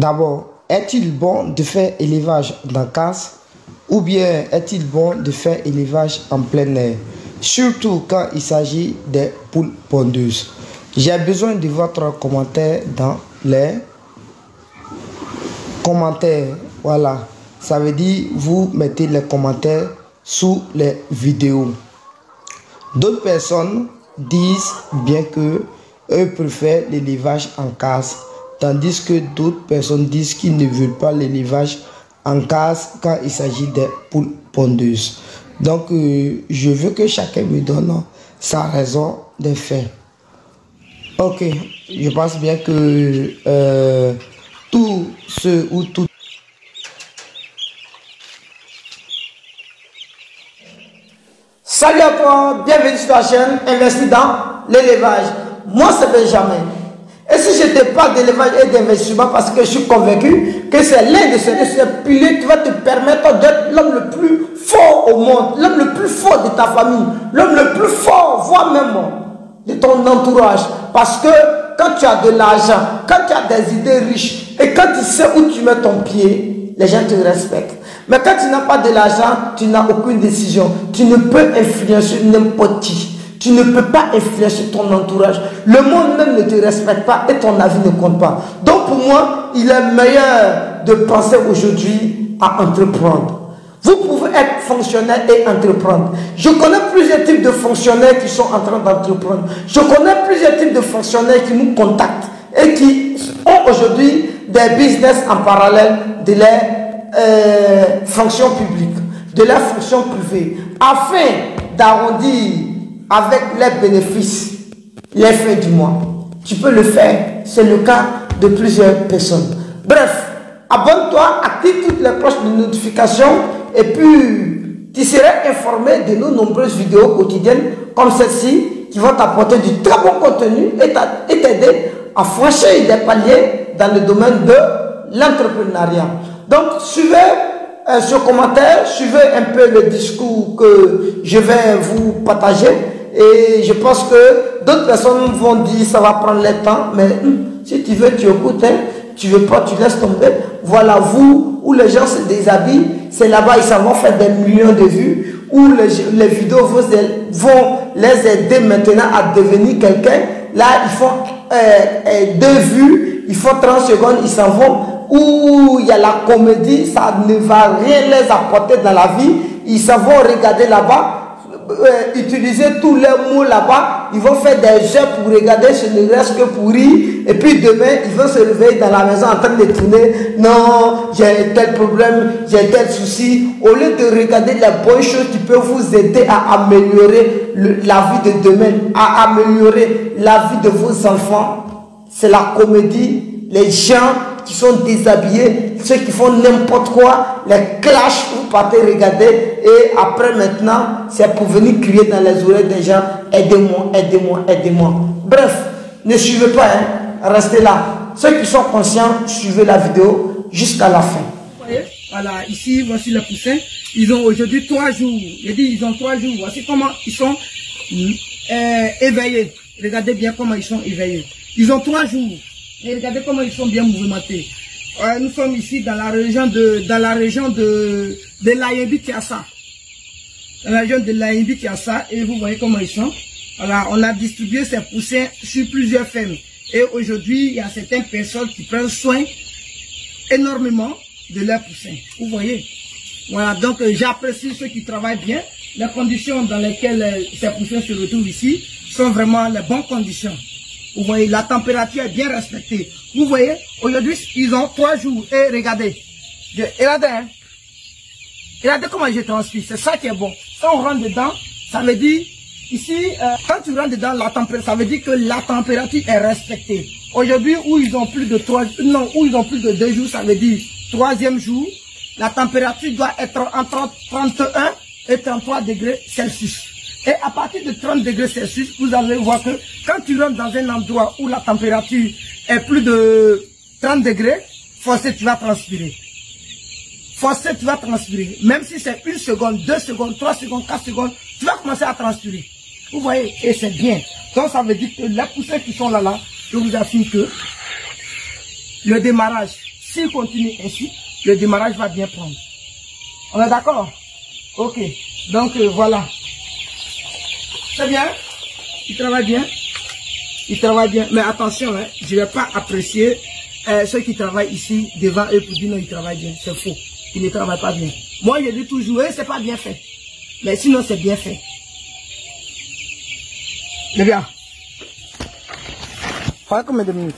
D'abord, est-il bon de faire élevage dans case ou bien est-il bon de faire élevage en plein air, surtout quand il s'agit des poules pondeuses? J'ai besoin de votre commentaire dans les commentaires. Voilà, ça veut dire vous mettez les commentaires sous les vidéos. D'autres personnes disent bien que eux préfèrent l'élevage en case, tandis que d'autres personnes disent qu'ils ne veulent pas l'élevage en case quand il s'agit des poules pondeuses. Donc je veux que chacun me donne sa raison de faire. Ok, je pense bien que tous ceux ou toutes... Salut à toi, bienvenue sur la chaîne Investis dans l'élevage. Moi c'est Benjamin. Et si je te parle d'élevage et d'investissement, parce que je suis convaincu que c'est l'un de ces piliers qui va te permettre d'être l'homme le plus fort au monde, l'homme le plus fort de ta famille, l'homme le plus fort, voire même de ton entourage. Parce que quand tu as de l'argent, quand tu as des idées riches et quand tu sais où tu mets ton pied, les gens te respectent. Mais quand tu n'as pas de l'argent, tu n'as aucune décision. Tu ne peux influencer n'importe qui. Tu ne peux pas influencer ton entourage. Le monde même ne te respecte pas et ton avis ne compte pas. Donc pour moi, il est meilleur de penser aujourd'hui à entreprendre. Vous pouvez être fonctionnaire et entreprendre. Je connais plusieurs types de fonctionnaires qui sont en train d'entreprendre. Je connais plusieurs types de fonctionnaires qui nous contactent et qui ont aujourd'hui des business en parallèle de leurs fonctions publiques, de leurs fonctions privées, afin d'arrondir avec les bénéfices les fins du mois. Tu peux le faire, c'est le cas de plusieurs personnes. Bref, abonne-toi, active toutes les cloches de notification et puis tu seras informé de nos nombreuses vidéos quotidiennes comme celle-ci qui vont t'apporter du très bon contenu et t'aider à franchir des paliers dans le domaine de l'entrepreneuriat. Donc suivez ce commentaire, suivez un peu le discours que je vais vous partager. Et je pense que d'autres personnes vont dire ça va prendre le temps, mais si tu veux, tu écoutes, hein, tu veux pas, tu laisses tomber. Voilà, vous, où les gens se déshabillent, c'est là-bas, ils vont faire des millions de vues, où les vidéos vont les aider maintenant à devenir quelqu'un. Là, ils font 2 vues, ils font 30 secondes, ils s'en vont. Où il y a la comédie, ça ne va rien les apporter dans la vie. Ils s'en vont regarder là-bas. Utiliser tous les mots là-bas, ils vont faire des jeux pour regarder, ce ne reste que pour rire, et puis demain ils vont se réveiller dans la maison en train de tourner, non, j'ai tel problème, j'ai tel souci. Au lieu de regarder les bonnes choses qui peuvent vous aider à améliorer la vie de demain, à améliorer la vie de vos enfants, c'est la comédie, les gens qui sont déshabillés, ceux qui font n'importe quoi, les clashs, vous partez regarder et après maintenant, c'est pour venir crier dans les oreilles des gens, aidez-moi, aidez-moi, aidez-moi. Bref, ne suivez pas, hein, restez là. Ceux qui sont conscients, suivez la vidéo jusqu'à la fin. Voilà, ici, voici les poussins. Ils ont aujourd'hui 3 jours. J'ai dit, ils ont 3 jours. Voici comment ils sont éveillés. Regardez bien comment ils sont éveillés. Ils ont 3 jours. Et regardez comment ils sont bien mouvementés. Nous sommes ici dans la région de Layembi-Tiassa. Dans la région de Layembi-Tiassa, et vous voyez comment ils sont. Voilà, on a distribué ces poussins sur plusieurs fermes. Et aujourd'hui, il y a certaines personnes qui prennent soin énormément de leurs poussins. Vous voyez. Voilà, donc j'apprécie ceux qui travaillent bien. Les conditions dans lesquelles ces poussins se retrouvent ici sont vraiment les bonnes conditions. Vous voyez, la température est bien respectée. Vous voyez, aujourd'hui, ils ont 3 jours. Et regardez, regardez, hein. Regardez comment je transpire. C'est ça qui est bon. Quand on rentre dedans, ça veut dire, ici, quand tu rentres dedans, la température, ça veut dire que la température est respectée. Aujourd'hui, où ils ont plus de 2 jours, ça veut dire 3e jour, la température doit être entre 31 et 33 degrés Celsius. Et à partir de 30 degrés Celsius, vous allez voir que quand tu rentres dans un endroit où la température est plus de 30 degrés, forcément tu vas transpirer. Forcément tu vas transpirer. Même si c'est 1 seconde, 2 secondes, 3 secondes, 4 secondes, tu vas commencer à transpirer. Vous voyez, et c'est bien. Donc ça veut dire que les poussins qui sont là, je vous affirme que le démarrage, S'il continue ainsi, le démarrage va bien prendre. On est d'accord? Ok. Donc voilà. C'est bien. Il travaille bien. Il travaille bien. Mais attention, hein, je ne vais pas apprécier ceux qui travaillent ici devant eux pour dire non, ils travaillent bien. C'est faux. Ils ne travaillent pas bien. Moi, je dis toujours, c'est pas bien fait. Mais sinon, c'est bien fait. C'est bien. Combien de minutes?